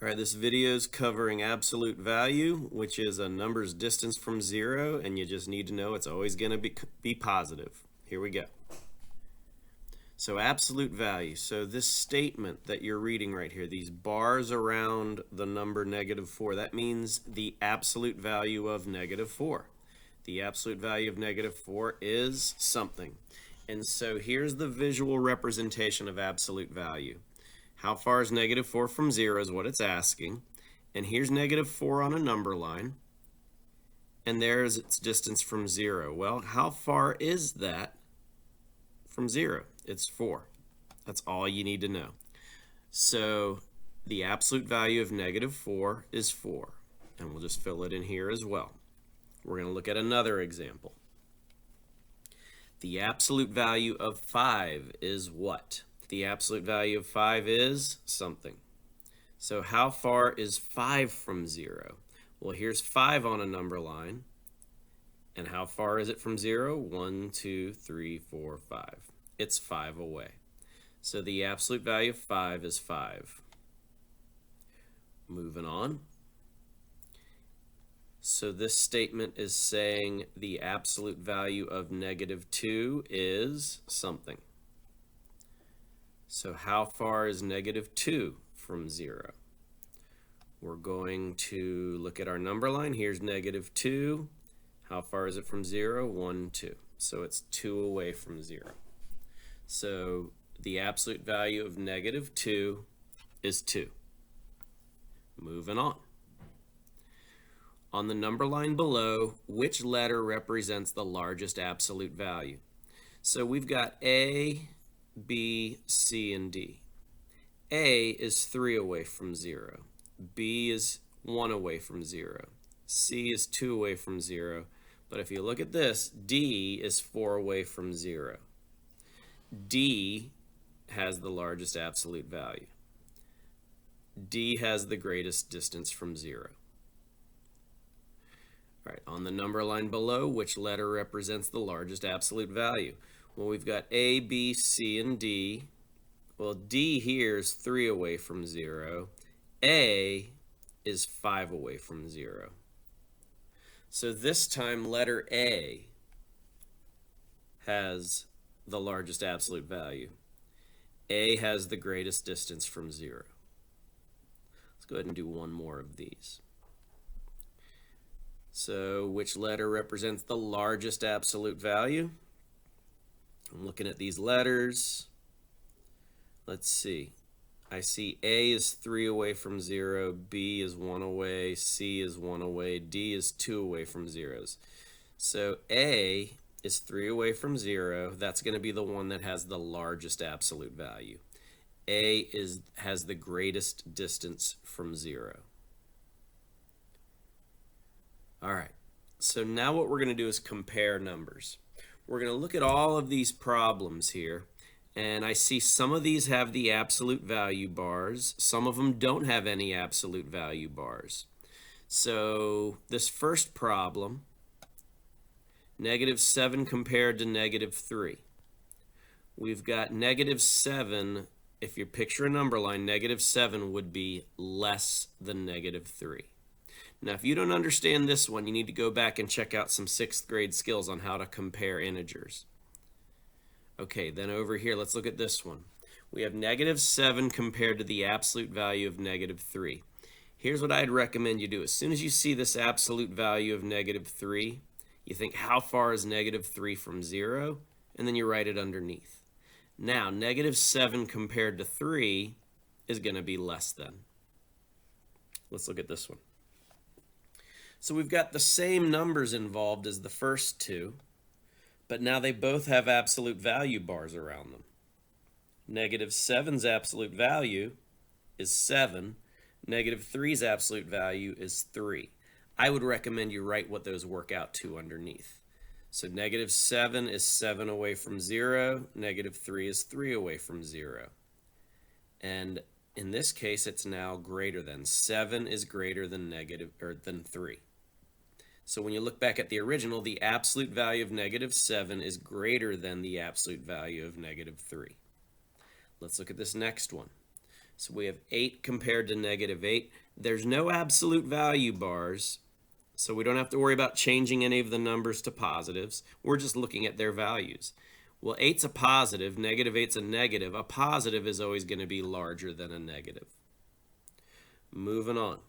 All right, this video is covering absolute value, which is a number's distance from zero, and you just need to know it's always going to be positive. Here we go. So absolute value. So this statement that you're reading right here, these bars around the number -4, that means the absolute value of -4. The absolute value of -4 is something. And so here's the visual representation of absolute value. How far is -4 from zero is what it's asking. And here's -4 on a number line. And there's its distance from zero. Well, how far is that from zero? It's 4. That's all you need to know. So the absolute value of -4 is 4. And we'll just fill it in here as well. We're going to look at another example. The absolute value of 5 is what? The absolute value of 5 is something. So how far is 5 from zero? Well, here's 5 on a number line. And how far is it from zero? 1, 2, 3, 4, 5. It's 5 away. So the absolute value of 5 is 5. Moving on. So this statement is saying the absolute value of -2 is something. So how far is -2 from zero? We're going to look at our number line. Here's -2. How far is it from zero? 1, 2. So it's 2 away from zero. So the absolute value of -2 is 2. Moving on. On the number line below, which letter represents the largest absolute value? So we've got A, B, C, and D. A is 3 away from zero. B is 1 away from zero. C is 2 away from zero. But if you look at this, D is 4 away from zero. D has the largest absolute value. D has the greatest distance from zero. All right, on the number line below, which letter represents the largest absolute value? Well, we've got A, B, C, and D. Well, D here is 3 away from zero. A is 5 away from zero. So this time, letter A has the largest absolute value. A has the greatest distance from zero. Let's go ahead and do one more of these. So which letter represents the largest absolute value? I'm looking at these letters. Let's see. I see A is 3 away from zero, B is 1 away, C is 1 away, D is 2 away from zeros. So A is 3 away from zero. That's going to be the one that has the largest absolute value. A has the greatest distance from zero. All right, so now what we're going to do is compare numbers. We're going to look at all of these problems here, and I see some of these have the absolute value bars. Some of them don't have any absolute value bars. So this first problem, -7 compared to -3. We've got -7. If you picture a number line, -7 would be less than -3. Now, if you don't understand this one, you need to go back and check out some 6th grade skills on how to compare integers. Okay, then over here, let's look at this one. We have -7 compared to the absolute value of -3. Here's what I'd recommend you do. As soon as you see this absolute value of -3, you think, how far is -3 from zero? And then you write it underneath. Now, -7 compared to 3 is going to be less than. Let's look at this one. So we've got the same numbers involved as the first two, but now they both have absolute value bars around them. -7's absolute value is 7. -3's absolute value is 3. I would recommend you write what those work out to underneath. So -7 is 7 away from zero. -3 is 3 away from zero. And in this case, it's now greater than. 7 is greater than than 3. So when you look back at the original, the absolute value of -7 is greater than the absolute value of -3. Let's look at this next one. So we have 8 compared to negative 8. There's no absolute value bars, so we don't have to worry about changing any of the numbers to positives. We're just looking at their values. Well, 8's a positive, negative 8's a negative. A positive is always going to be larger than a negative. Moving on.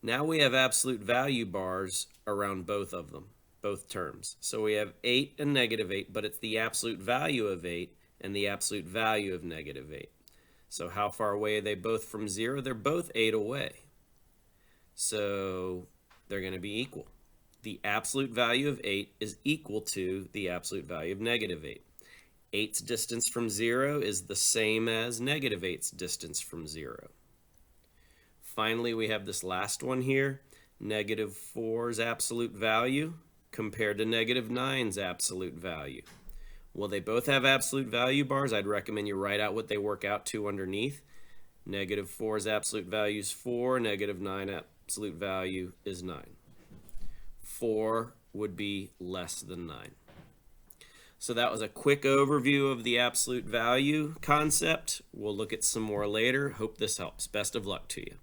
Now we have absolute value bars around both of them, both terms. So we have 8 and negative 8, but it's the absolute value of 8 and the absolute value of negative 8. So how far away are they both from 0? They're both 8 away. So they're going to be equal. The absolute value of 8 is equal to the absolute value of negative 8. 8's distance from 0 is the same as negative 8's distance from 0. Finally, we have this last one here, negative 4's absolute value compared to negative 9's absolute value. Well, they both have absolute value bars. I'd recommend you write out what they work out to underneath. Negative 4's absolute value is 4, negative 9 absolute value is 9. 4 would be less than 9. So that was a quick overview of the absolute value concept. We'll look at some more later. Hope this helps. Best of luck to you.